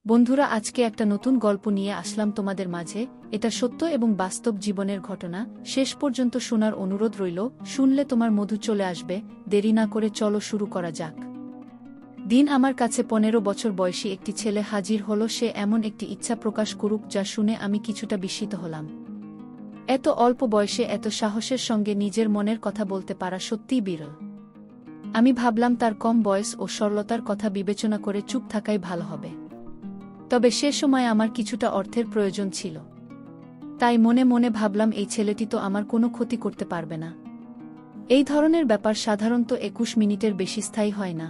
বন্ধুরা, আজকে একটা নতুন গল্প নিয়ে আসলাম তোমাদের মাঝে। এটা সত্য এবং বাস্তব জীবনের ঘটনা। শেষ পর্যন্ত শোনার অনুরোধ রইল। শুনলে তোমার মধু চলে আসবে। দেরি না করে চলো শুরু করা যাক। দিন আমার কাছে 15 বছর বয়সী একটি ছেলে হাজির হলো। সে এমন একটি ইচ্ছা প্রকাশ করুক যা শুনে আমি কিছুটা বিস্মিত হলাম। এত অল্প বয়সে এত সাহসের সঙ্গে নিজের মনের কথা বলতে পারা সত্যিই বিরল। আমি ভাবলাম তার কম বয়স ও সরলতার কথা বিবেচনা করে চুপ থাকাই ভালো হবে। তবে সে সময় আমার কিছুটা অর্থের প্রয়োজন ছিল। তাই মনে মনে ভাবলাম, এই ছেলেটি তো আমার কোনো ক্ষতি করতে পারবে না। এই ধরনের ব্যাপার সাধারণত 21 মিনিটের বেশি স্থায়ী হয় না।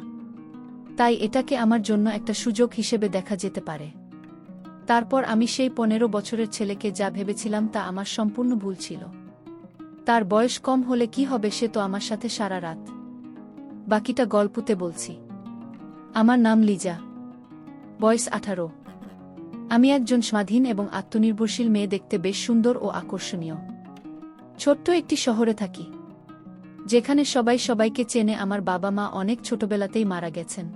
তাই এটাকে আমার জন্য একটা সুযোগ হিসেবে দেখা যেতে পারে। তারপর আমি সেই 15 বছরের ছেলেকে যা ভেবেছিলাম তা আমার সম্পূর্ণ ভুল ছিল। তার বয়স কম হলে কি হবে, সে তো আমার সাথে সারা রাত। বাকিটা গল্পতে বলছি। আমার নাম লিজা। বয়স 18। আমি একজন স্বাধীন এবং আত্মনির্ভরশীল মেয়ে, দেখতে বেশ সুন্দর ও আকর্ষণীয়। ছোট্ট একটি শহরে থাকি, যেখানে সবাই সবাইকে চেনে। আমার বাবা মা অনেক ছোটবেলাতেই মারা গেছেন,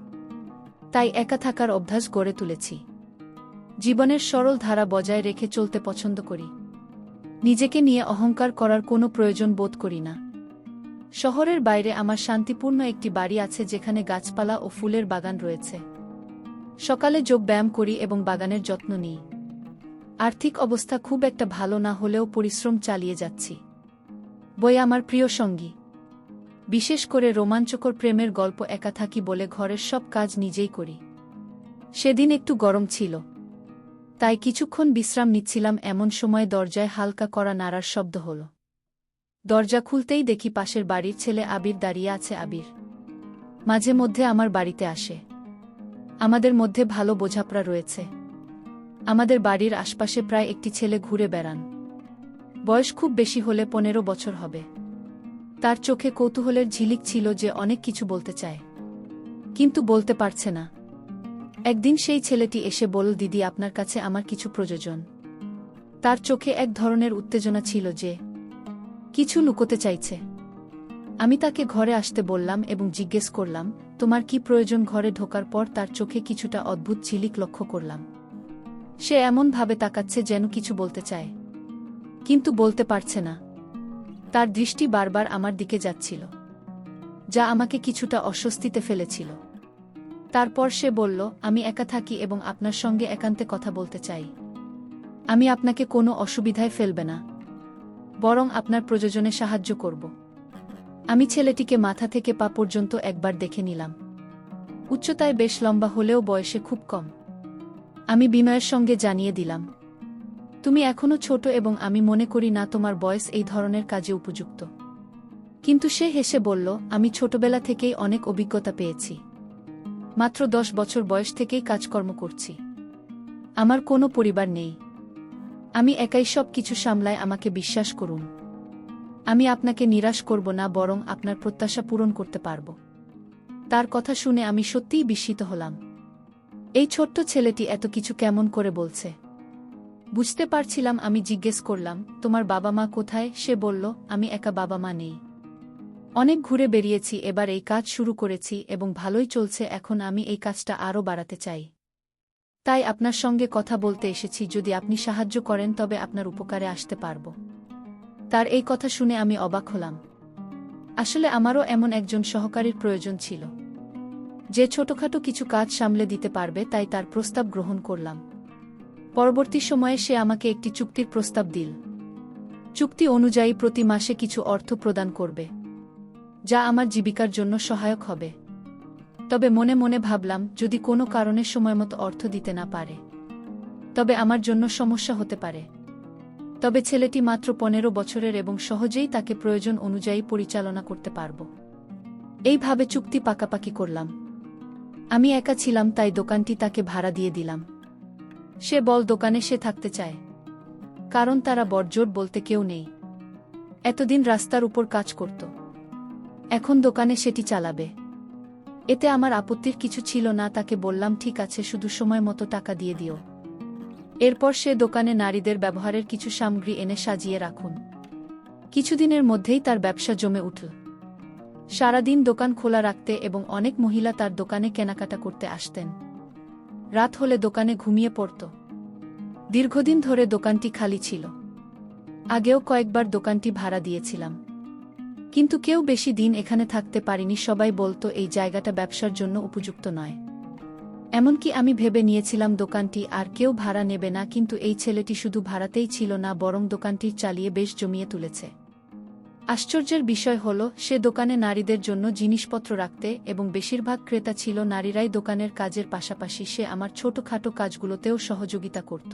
তাই একা থাকার অভ্যাস গড়ে তুলেছি। জীবনের সরল ধারা বজায় রেখে চলতে পছন্দ করি। নিজেকে নিয়ে অহংকার করার কোনো প্রয়োজন বোধ করি না। শহরের বাইরে আমার শান্তিপূর্ণ একটি বাড়ি আছে, যেখানে গাছপালা ও ফুলের বাগান রয়েছে। সকালে যোগ ব্যায়াম করি এবং বাগানের যত্ন নিই। আর্থিক অবস্থা খুব একটা ভালো না হলেও পরিশ্রম চালিয়ে যাচ্ছি। বই আমার প্রিয় সঙ্গী। বিশেষ করে রোমাঞ্চকর প্রেমের গল্প। একা থাকি বলে ঘরের সব কাজ নিজেই করি। সেদিন একটু গরম ছিল, তাই কিছুক্ষণ বিশ্রাম নিচ্ছিলাম। এমন সময় দরজায় হালকা করা নাড়ার শব্দ হল। দরজা খুলতেই দেখি পাশের বাড়ির ছেলে আবির দাঁড়িয়ে আছে। আবির মাঝে মধ্যে আমার বাড়িতে আসে। আমাদের মধ্যে ভালো বোঝাপড়া রয়েছে। আমাদের বাড়ির আশপাশে প্রায় একটি ছেলে ঘুরে বেড়ান। বয়স খুব বেশি হলে 15 বছর হবে। তার চোখে কৌতূহলের ঝিলিক ছিল, যে অনেক কিছু বলতে চায়, কিন্তু বলতে পারছে না। একদিন সেই ছেলেটি এসে বলল, দিদি, আপনার কাছে আমার কিছু প্রয়োজন। তার চোখে এক ধরনের উত্তেজনা ছিল, যে কিছু লুকোতে চাইছে। আমি তাকে ঘরে আসতে বললাম এবং জিজ্ঞেস করলাম, তোমার কি প্রয়োজন? ঘরে ঢোকার পর তার চোখে কিছুটা অদ্ভুত ঝিলিক লক্ষ্য করলাম। সে এমনভাবে তাকাচ্ছে যেন কিছু বলতে চায়, কিন্তু বলতে পারছে না। তার দৃষ্টি বারবার আমার দিকে যাচ্ছিল, যা আমাকে কিছুটা অস্বস্তিতে ফেলেছিল। তারপর সে বলল, আমি একা থাকি এবং আপনার সঙ্গে একান্তে কথা বলতে চাই। আমি আপনাকে কোনো অসুবিধায় ফেলবে না, বরং আপনার প্রয়োজনে সাহায্য করব। আমি ছেলেটিকে মাথা থেকে পা পর্যন্ত একবার দেখে নিলাম। উচ্চতায় বেশ লম্বা হলেও বয়সে খুব কম। আমি বিনয়ের সঙ্গে জানিয়ে দিলাম, তুমি এখনো ছোট এবং আমি মনে করি না তোমার বয়স এই ধরনের কাজে উপযুক্ত। কিন্তু সে হেসে বলল, আমি ছোটবেলা থেকেই অনেক অভিজ্ঞতা পেয়েছি। মাত্র 10 বছর বয়স থেকেই কাজকর্ম করছি। আমার কোনো পরিবার নেই। আমি একাই সব কিছু সামলাই। আমাকে বিশ্বাস করুন। আমি আপনাকে নিরাশ করব না, বরং আপনার প্রত্যাশা পূরণ করতে পারব। তার কথা শুনে আমি সত্যিই বিস্মিত হলাম। এই ছোট্ট ছেলেটি এত কিছু কেমন করে বলছে? বুঝতে পারছিলাম। আমি জিজ্ঞেস করলাম, তোমার বাবা মা কোথায়? সে বলল, আমি একা, বাবা মা নেই। অনেক ঘুরে বেরিয়েছি, এবার এই কাজ শুরু করেছি এবং ভালোই চলছে। এখন আমি এই কাজটা আরও বাড়াতে চাই। তাই আপনার সঙ্গে কথা বলতে এসেছি। যদি আপনি সাহায্য করেন তবে আপনার উপকারে আসতে পারব। তার এই কথা শুনে আমি অবাক হলাম। আসলে আমারও এমন একজন সহকারীর প্রয়োজন ছিল, যে ছোটখাটো কিছু কাজ সামলে দিতে পারবে। তাই তার প্রস্তাব গ্রহণ করলাম। পরবর্তী সময়ে সে আমাকে একটি চুক্তির প্রস্তাব দিল। চুক্তি অনুযায়ী প্রতি মাসে কিছু অর্থ প্রদান করবে, যা আমার জীবিকার জন্য সহায়ক হবে। তবে মনে মনে ভাবলাম, যদি কোনো কারণে সময়মতো অর্থ দিতে না পারে, তবে আমার জন্য সমস্যা হতে পারে। তবে ছেলেটি মাত্র 15 বছরের এবং সহজেই তাকে প্রয়োজন অনুযায়ী পরিচালনা করতে পারব। এইভাবে চুক্তি পাকাপাকি করলাম। আমি একা ছিলাম, তাই দোকানটি তাকে ভাড়া দিয়ে দিলাম। সে বল দোকানে সে থাকতে চায়, কারণ তারা বড়জোর বলতে কেউ নেই। এতদিন রাস্তার উপর কাজ করত, এখন দোকানে সেটি চালাবে। এতে আমার আপত্তির কিছু ছিল না। তাকে বললাম, ঠিক আছে, শুধু সময় মতো টাকা দিয়ে দিও। এরপর সে দোকানে নারীদের ব্যবহারের কিছু সামগ্রী এনে সাজিয়ে রাখুন। কিছুদিনের মধ্যেই তার ব্যবসা জমে উঠল। সারাদিন দোকান খোলা রাখতে এবং অনেক মহিলা তার দোকানে কেনাকাটা করতে আসতেন। রাত হলে দোকানে ঘুমিয়ে পড়ত। দীর্ঘদিন ধরে দোকানটি খালি ছিল। আগেও কয়েকবার দোকানটি ভাড়া দিয়েছিলাম, কিন্তু কেউ বেশি দিন এখানে থাকতে পারেনি। সবাই বলতো এই জায়গাটা ব্যবসার জন্য উপযুক্ত নয়। এমনকি আমি ভেবে নিয়েছিলাম দোকানটি আর কেউ ভাড়া নেবে না, কিন্তু এই ছেলেটি শুধু ভাড়াতেই ছিল না, বরং দোকানটি চালিয়ে বেশ জমিয়ে তুলেছে। আশ্চর্যের বিষয় হল, সে দোকানে নারীদের জন্য জিনিসপত্র রাখতে এবং বেশিরভাগ ক্রেতা ছিল নারীরাই। দোকানের কাজের পাশাপাশি সে আমার ছোটখাটো কাজগুলোতেও সহযোগিতা করত।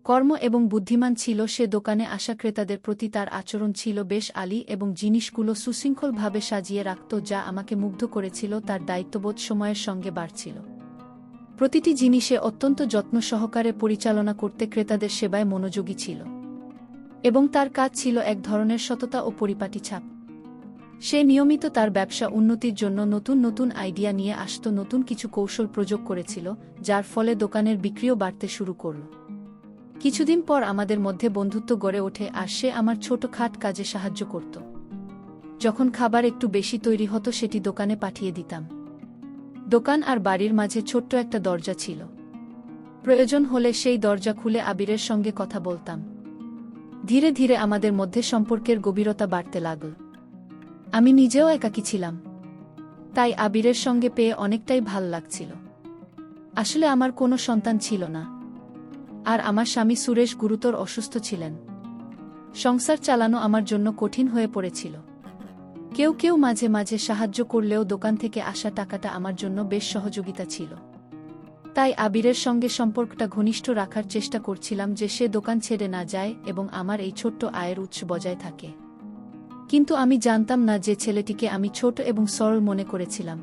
কর্ম এবং বুদ্ধিমান ছিল সে। দোকানে আসা ক্রেতাদের প্রতি তার আচরণ ছিল বেশ আলী এবং জিনিসগুলো সুশৃঙ্খলভাবে সাজিয়ে রাখত, যা আমাকে মুগ্ধ করেছিল। তার দায়িত্ববোধ সময়ের সঙ্গে বাড়ছিল। প্রতিটি জিনিসে অত্যন্ত যত্ন সহকারে পরিচালনা করতে ক্রেতাদের সেবায় মনোযোগী ছিল, এবং তার কাজ ছিল এক ধরনের সততা ও পরিপাটি ছাপ। সে নিয়মিত তার ব্যবসা উন্নতির জন্য নতুন নতুন আইডিয়া নিয়ে আসত, নতুন কিছু কৌশল প্রয়োগ করেছিল, যার ফলে দোকানের বিক্রিও বাড়তে শুরু করল। কিছুদিন পর আমাদের মধ্যে বন্ধুত্ব গড়ে ওঠে আর সে আমার ছোটখাট কাজে সাহায্য করত। যখন খাবার একটু বেশি তৈরি হতো সেটি দোকানে পাঠিয়ে দিতাম। দোকান আর বাড়ির মাঝে ছোট্ট একটা দরজা ছিল। প্রয়োজন হলে সেই দরজা খুলে আবিরের সঙ্গে কথা বলতাম। ধীরে ধীরে আমাদের মধ্যে সম্পর্কের গভীরতা বাড়তে লাগল। আমি নিজেও একাকী ছিলাম, তাই আবিরের সঙ্গে পেয়ে অনেকটাই ভাল লাগছিল। আসলে আমার কোনো সন্তান ছিল না, আর আমার স্বামী সুরেশ গুরুতর অসুস্থ ছিলেন। সংসার চালানো আমার জন্য কঠিন হয়ে পড়েছিল। কেউ কেউ মাঝে মাঝে সাহায্য করলেও দোকান থেকে আসা টাকাটা আমার জন্য বেশ সহযোগিতা ছিল। তাই আবিরের সঙ্গে সম্পর্কটা ঘনিষ্ঠ রাখার চেষ্টা করছিলাম, যে সে দোকান ছেড়ে না যায় এবং আমার এই ছোট্ট আয়ের উৎস বজায় থাকে। কিন্তু আমি জানতাম না যে ছেলেটিকে আমি ছোট এবং সরল মনে করেছিলাম,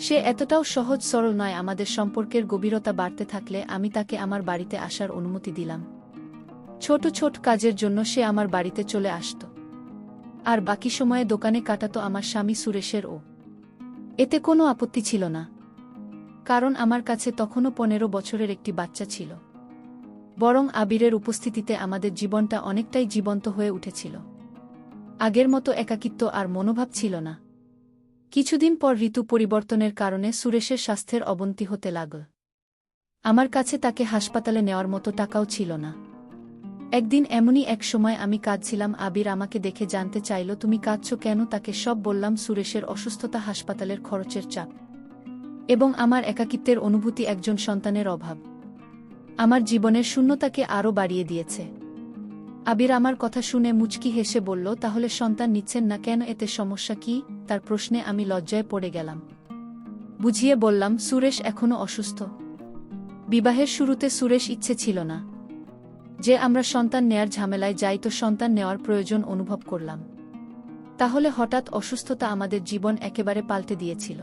সে এতটাও সহজ সরল নয়। আমাদের সম্পর্কের গভীরতা বাড়তে থাকলে আমি তাকে আমার বাড়িতে আসার অনুমতি দিলাম। ছোট ছোট কাজের জন্য সে আমার বাড়িতে চলে আসত, আর বাকি সময়ে দোকানে কাটাতো আমার স্বামী সুরেশেরও। এতে কোনো আপত্তি ছিল না, কারণ আমার কাছে তখনও 15 বছরের একটি বাচ্চা ছিল। বরং আবিরের উপস্থিতিতে আমাদের জীবনটা অনেকটাই জীবন্ত হয়ে উঠেছিল। আগের মতো একাকিত্ব আর মনোভাব ছিল না। কিছুদিন পর ঋতু পরিবর্তনের কারণে সুরেশের স্বাস্থ্যের অবনতি হতে লাগল। আমার কাছে তাকে হাসপাতালে নেওয়ার মতো টাকাও ছিল না। একদিন এমনই এক সময় আমি কাঁদছিলাম। আবির আমাকে দেখে জানতে চাইল, তুমি কাঁদছ কেন? তাকে সব বললাম, সুরেশের অসুস্থতা, হাসপাতালের খরচের চাপ এবং আমার একাকিত্বের অনুভূতি, একজন সন্তানের অভাব আমার জীবনের শূন্যতাকে আরও বাড়িয়ে দিয়েছে। আবির আমার কথা শুনে মুচকি হেসে বলল, তাহলে সন্তান নিচ্ছেন না কেন? এতে সমস্যা কি? তার প্রশ্নে আমি লজ্জায় পড়ে গেলাম। বুঝিয়ে বললাম, সুরেশ এখনও অসুস্থ। বিবাহের শুরুতে সুরেশ ইচ্ছে ছিল না যে আমরা সন্তান নেয়ার ঝামেলায় যাই, তো সন্তান নেওয়ার প্রয়োজন অনুভব করলাম। তাহলে হঠাৎ অসুস্থতা আমাদের জীবন একেবারে পাল্টে দিয়েছিল।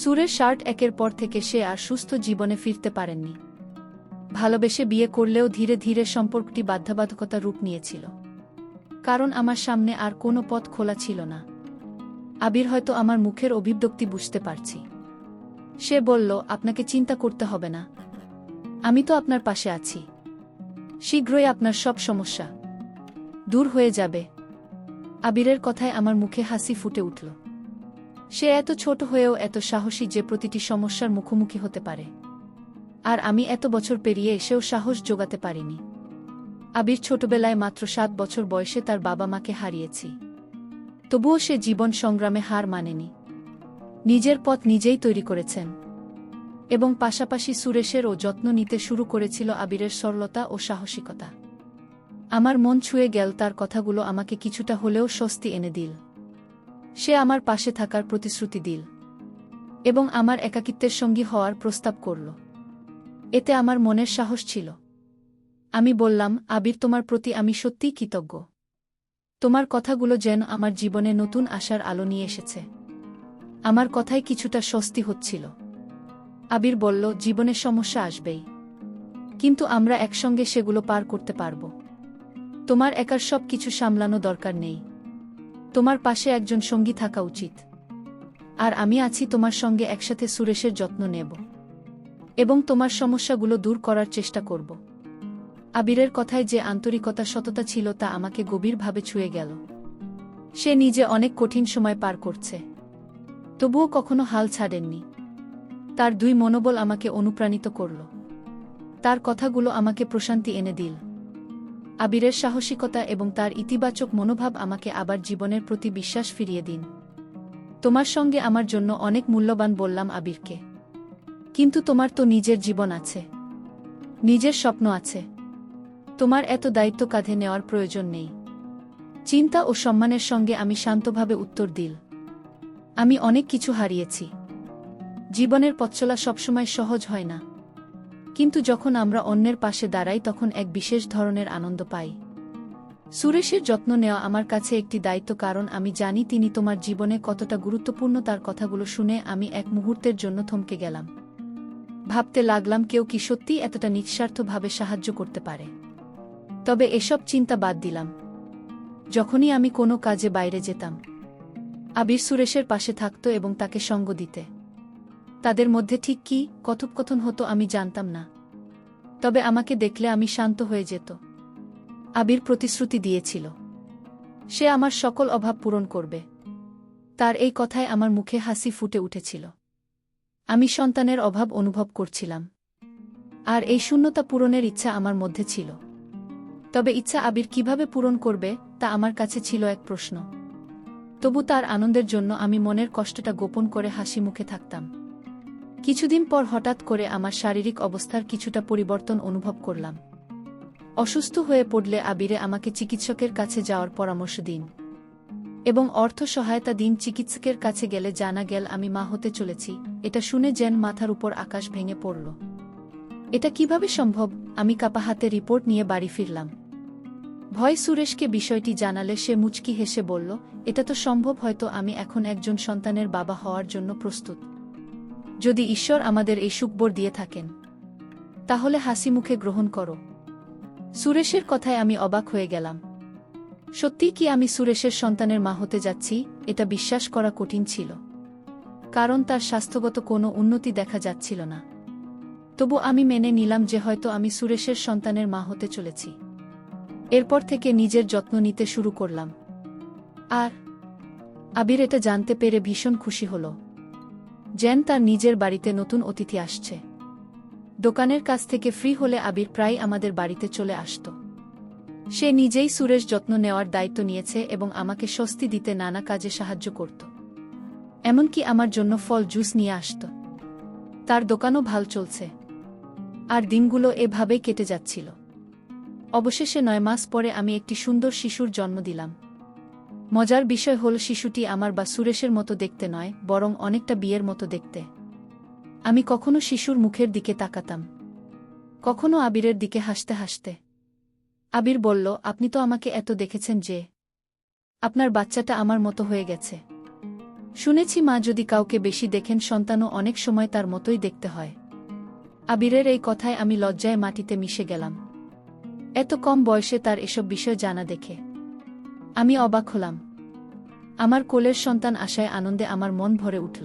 সুরেশ একের পর থেকে সে আর সুস্থ জীবনে ফিরতে পারেননি। ভালোবেসে বিয়ে করলেও ধীরে ধীরে সম্পর্কটি বাধ্যবাধকতার রূপ নিয়েছিল, কারণ আমার সামনে আর কোনো পথ খোলা ছিল না। আবির হয়তো আমার মুখের অভিব্যক্তি বুঝতে পারছি। সে বলল, আপনাকে চিন্তা করতে হবে না, আমি তো আপনার পাশে আছি। শীঘ্রই আপনার সব সমস্যা দূর হয়ে যাবে। আবিরের কথায় আমার মুখে হাসি ফুটে উঠল। সে এত ছোট হয়েও এত সাহসী যে প্রতিটি সমস্যার মুখোমুখি হতে পারে, আর আমি এত বছর পেরিয়ে এসেও সাহস জোগাতে পারিনি। আবির ছোটবেলায় মাত্র 7 বছর বয়সে তার বাবা মাকে হারিয়েছি, তবুও সে জীবন সংগ্রামে হার মানেনি। নিজের পথ নিজেই তৈরি করেছেন, এবং পাশাপাশি সুরেশেরও যত্ন নিতে শুরু করেছিল। আবিরের সরলতা ও সাহসিকতা আমার মন ছুঁয়ে গেল। তার কথাগুলো আমাকে কিছুটা হলেও স্বস্তি এনে দিল। সে আমার পাশে থাকার প্রতিশ্রুতি দিল এবং আমার একাকিত্বের সঙ্গী হওয়ার প্রস্তাব করল। এতে আমার মনের সাহস ছিল। আমি বললাম, আবির, তোমার প্রতি আমি সত্যিই কৃতজ্ঞ। তোমার কথাগুলো যেন আমার জীবনে নতুন আশার আলো নিয়ে এসেছে। আমার কথায় কিছুটা স্বস্তি হচ্ছিল। আবির বলল, জীবনে সমস্যা আসবেই, কিন্তু আমরা একসঙ্গে সেগুলো পার করতে পারব। তোমার একার সব কিছু সামলানো দরকার নেই। তোমার পাশে একজন সঙ্গী থাকা উচিত, আর আমি আছি তোমার সঙ্গে। একসাথে সুরেশের যত্ন নেব এবং তোমার সমস্যাগুলো দূর করার চেষ্টা করব। আবিরের কথায় যে আন্তরিকতা, সততা ছিল, তা আমাকে গভীরভাবে ছুঁয়ে গেল। সে নিজে অনেক কঠিন সময় পার করছে, তবুও কখনো হাল ছাড়েননি। তার দুই মনোবল আমাকে অনুপ্রাণিত করল। তার কথাগুলো আমাকে প্রশান্তি এনে দিল। আবিরের সাহসিকতা এবং তার ইতিবাচক মনোভাব আমাকে আবার জীবনের প্রতি বিশ্বাস ফিরিয়ে দিন। তোমার সঙ্গে আমার জন্য অনেক মূল্যবান বললাম আবিরকে। কিন্তু তোমার তো নিজের জীবন আছে, নিজের স্বপ্ন আছে। তোমার এত দায়িত্ব কাঁধে নেওয়ার প্রয়োজন নেই। চিন্তা ও সম্মানের সঙ্গে আমি শান্তভাবে উত্তর দিল। আমি অনেক কিছু হারিয়েছি। জীবনের পথচলা সবসময় সহজ হয় না। কিন্তু যখন আমরা অন্যের পাশে দাঁড়াই তখন এক বিশেষ ধরনের আনন্দ পাই। সুরেশের যত্ন নেওয়া আমার কাছে একটি দায়িত্ব, কারণ আমি জানি তিনি তোমার জীবনে কতটা গুরুত্বপূর্ণ। তার কথাগুলো শুনে আমি এক মুহূর্তের জন্য থমকে গেলাম। ভাবতে লাগলাম, কেউ কি সত্যি এতটা নিঃস্বার্থভাবে সাহায্য করতে পারে? তবে এসব চিন্তা বাদ দিলাম। যখনই আমি কোনো কাজে বাইরে যেতাম, আবির সুরেশের পাশে থাকত এবং তাকে সঙ্গ দিতে। তাদের মধ্যে ঠিক কী কথোপকথন হতো আমি জানতাম না, তবে আমাকে দেখলে আমি শান্ত হয়ে যেত। আবির প্রতিশ্রুতি দিয়েছিল সে আমার সকল অভাব পূরণ করবে। তার এই কথায় আমার মুখে হাসি ফুটে উঠেছিল। আমি সন্তানের অভাব অনুভব করছিলাম, আর এই শূন্যতা পূরণের ইচ্ছা আমার মধ্যে ছিল। তবে ইচ্ছা আবির কিভাবে পূরণ করবে তা আমার কাছে ছিল এক প্রশ্ন। তবু তার আনন্দের জন্য আমি মনের কষ্টটা গোপন করে হাসি মুখে থাকতাম। কিছুদিন পর হঠাৎ করে আমার শারীরিক অবস্থার কিছুটা পরিবর্তন অনুভব করলাম। অসুস্থ হয়ে পড়লে আবিরে আমাকে চিকিৎসকের কাছে যাওয়ার পরামর্শ দিন এবং অর্থ সহায়তা দিন। চিকিৎসকের কাছে গেলে জানা গেল আমি মা হতে চলেছি। এটা শুনে যেন মাথার উপর আকাশ ভেঙে পড়ল। এটা কিভাবে সম্ভব? আমি কাঁপা হাতে রিপোর্ট নিয়ে বাড়ি ফিরলাম। ভয় সুরেশকে বিষয়টি জানালে সে মুচকি হেসে বলল, এটা তো সম্ভব, হয়তো আমি এখন একজন সন্তানের বাবা হওয়ার জন্য প্রস্তুত। যদি ঈশ্বর আমাদের এই সুখবর দিয়ে থাকেন, তাহলে হাসি মুখে গ্রহণ করো। সুরেশের কথায় আমি অবাক হয়ে গেলাম। সত্যিই কি আমি সুরেশের সন্তানের মা হতে যাচ্ছি? এটা বিশ্বাস করা কঠিন ছিল, কারণ তার স্বাস্থ্যগত কোনো উন্নতি দেখা যাচ্ছিল না। তবু আমি মেনে নিলাম যে হয়তো আমি সুরেশের সন্তানের মা হতে চলেছি। এরপর থেকে নিজের যত্ন নিতে শুরু করলাম। আর আবির এটা জানতে পেরে ভীষণ খুশি হল, যেন তার নিজের বাড়িতে নতুন অতিথি আসছে। দোকানের কাছ থেকে ফ্রি হলে আবির প্রায় আমাদের বাড়িতে চলে আসত। সে নিজেই সুরেশ যত্ন নেওয়ার দায়িত্ব নিয়েছে এবং আমাকে স্বস্তি দিতে নানা কাজে সাহায্য করত। এমনকি আমার জন্য ফল জুস নিয়ে আসত। তার দোকানও ভাল চলছে, আর দিনগুলো এভাবেই কেটে যাচ্ছিল। অবশেষে 9 মাস পরে আমি একটি সুন্দর শিশুর জন্ম দিলাম। মজার বিষয় হল, শিশুটি আমার বা সুরেশের মতো দেখতে নয়, বরং অনেকটা বিয়ের মতো দেখতে। আমি কখনো শিশুর মুখের দিকে তাকাতাম, কখনো আবিরের দিকে হাসতে হাসতে। আবির বলল, আপনি তো আমাকে এত দেখেছেন যে আপনার বাচ্চাটা আমার মতো হয়ে গেছে। শুনেছি মা যদি কাউকে বেশি দেখেন, সন্তানও অনেক সময় তার মতোই দেখতে হয়। আবিরের এই কথায় আমি লজ্জায় মাটিতে মিশে গেলাম। এত কম বয়সে তার এসব বিষয় জানা দেখে আমি অবাক হলাম। আমার কোলের সন্তান আশায় আনন্দে আমার মন ভরে উঠল।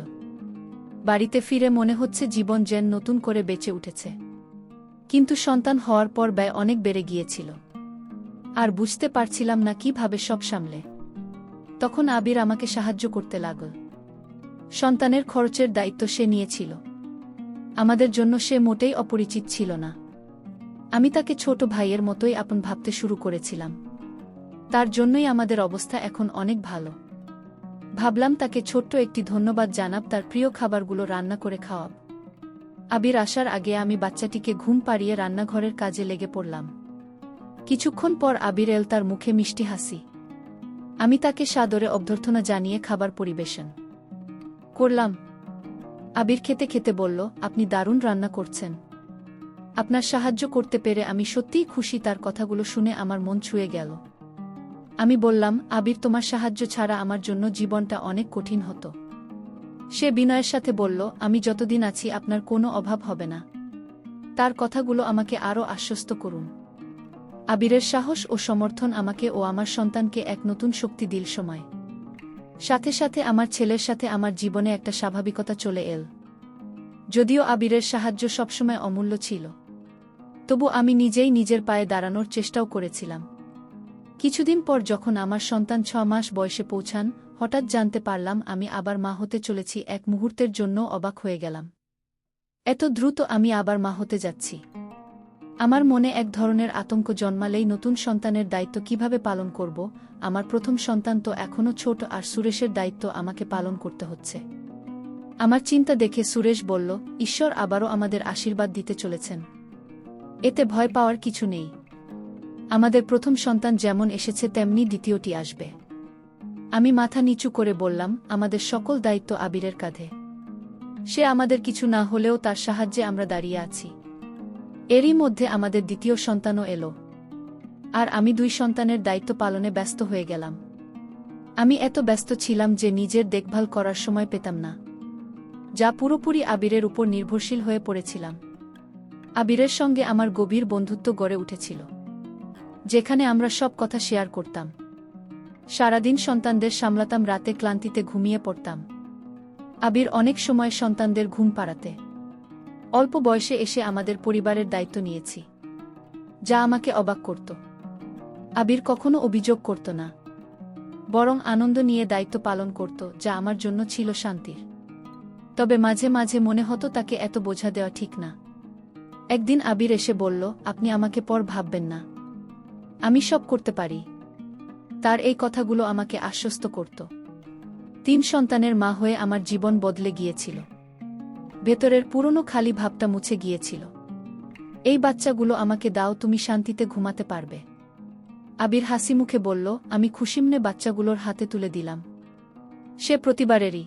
বাড়িতে ফিরে মনে হচ্ছে জীবন যেন নতুন করে বেঁচে উঠেছে। কিন্তু সন্তান হওয়ার পর ব্যয় অনেক বেড়ে গিয়েছিল, আর বুঝতে পারছিলাম না কিভাবে সব সামলে। তখন আবির আমাকে সাহায্য করতে লাগল। সন্তানের খরচের দায়িত্ব সে নিয়েছিল। আমাদের জন্য সে মোটেই অপরিচিত ছিল না। আমি তাকে ছোট ভাইয়ের মতোই আপন ভাবতে শুরু করেছিলাম। তার জন্যই আমাদের অবস্থা এখন অনেক ভালো। ভাবলাম তাকে ছোট্ট একটি ধন্যবাদ জানাব, তার প্রিয় খাবারগুলো রান্না করে খাওয়াব। আবির আসার আগে আমি বাচ্চাটিকে ঘুম পাড়িয়ে রান্নাঘরের কাজে লেগে পড়লাম। কিছুক্ষণ পর আবির এল, তার মুখে মিষ্টি হাসি। আমি তাকে সাদরে অভ্যর্থনা জানিয়ে খাবার পরিবেশন করলাম। আবির খেতে খেতে বলল, আপনি দারুণ রান্না করছেন। আপনার সাহায্য করতে পেরে আমি সত্যিই খুশি। তার কথাগুলো শুনে আমার মন ছুঁয়ে গেল। আমি বললাম, আবির, তোমার সাহায্য ছাড়া আমার জন্য জীবনটা অনেক কঠিন হতো। সে বিনয়ের সাথে বলল, আমি যতদিন আছি আপনার কোনো অভাব হবে না। তার কথাগুলো আমাকে আরও আশ্বস্ত করুন। আবিরের সাহস ও সমর্থন আমাকে ও আমার সন্তানকে এক নতুন শক্তি দিল। সময় সাথে সাথে আমার ছেলের সাথে আমার জীবনে একটা স্বাভাবিকতা চলে এল। যদিও আবিরের সাহায্য সবসময় অমূল্য ছিল, তবু আমি নিজেই নিজের পায়ে দাঁড়ানোর চেষ্টাও করেছিলাম। কিছুদিন পর যখন আমার সন্তান 6 মাস বয়সে পৌঁছান, হঠাৎ জানতে পারলাম আমি আবার মা হতে চলেছি। এক মুহূর্তের জন্য অবাক হয়ে গেলাম। এত দ্রুত আমি আবার মা হতে যাচ্ছি। আমার মনে এক ধরনের আতঙ্ক জন্মালেই নতুন সন্তানের দায়িত্ব কিভাবে পালন করব। আমার প্রথম সন্তান তো এখনও ছোট, আর সুরেশের দায়িত্ব আমাকে পালন করতে হচ্ছে। আমার চিন্তা দেখে সুরেশ বলল, ঈশ্বর আবারও আমাদের আশীর্বাদ দিতে চলেছেন। এতে ভয় পাওয়ার কিছু নেই। আমাদের প্রথম সন্তান যেমন এসেছে তেমনি দ্বিতীয়টি আসবে। আমি মাথা নিচু করে বললাম, আমাদের সকল দায়িত্ব আবিরের কাঁধে। সে আমাদের কিছু না হলেও তার সাহায্যে আমরা দাঁড়িয়ে আছি। এরই মধ্যে আমাদের দ্বিতীয় সন্তানও এলো, আর আমি 2 সন্তানের দায়িত্ব পালনে ব্যস্ত হয়ে গেলাম। আমি এত ব্যস্ত ছিলাম যে নিজের দেখভাল করার সময় পেতাম না, যা পুরোপুরি আবিরের উপর নির্ভরশীল হয়ে পড়েছিলাম। আবিরের সঙ্গে আমার গভীর বন্ধুত্ব গড়ে উঠেছিল, যেখানে আমরা সব কথা শেয়ার করতাম। সারাদিন সন্তানদের সামলাতাম, রাতে ক্লান্তিতে ঘুমিয়ে পড়তাম। আবির অনেক সময় সন্তানদের ঘুম পাড়াতে অল্প বয়সে এসে আমাদের পরিবারের দায়িত্ব নিয়েছি, যা আমাকে অবাক করত। আবির কখনো অভিযোগ করত না, বরং আনন্দ নিয়ে দায়িত্ব পালন করত, যা আমার জন্য ছিল শান্তির। তবে মাঝে মাঝে মনে হতো তাকে এত বোঝা দেওয়া ঠিক না। একদিন আবির এসে বলল, আপনি আমাকে পর ভাববেন না, আমি সব করতে পারি। তার এই কথাগুলো আমাকে আশ্বস্ত করত। 3 সন্তানের মা হয়ে আমার জীবন বদলে গিয়েছিল। ভেতরের পুরনো খালি ভাবটা মুছে গিয়েছিল। এই বাচ্চাগুলো আমাকে দাও, তুমি শান্তিতে ঘুমাতে পারবে। আবির হাসি মুখে বলল, আমি খুশিমনে বাচ্চাগুলোর হাতে তুলে দিলাম। সে প্রতিবারেরই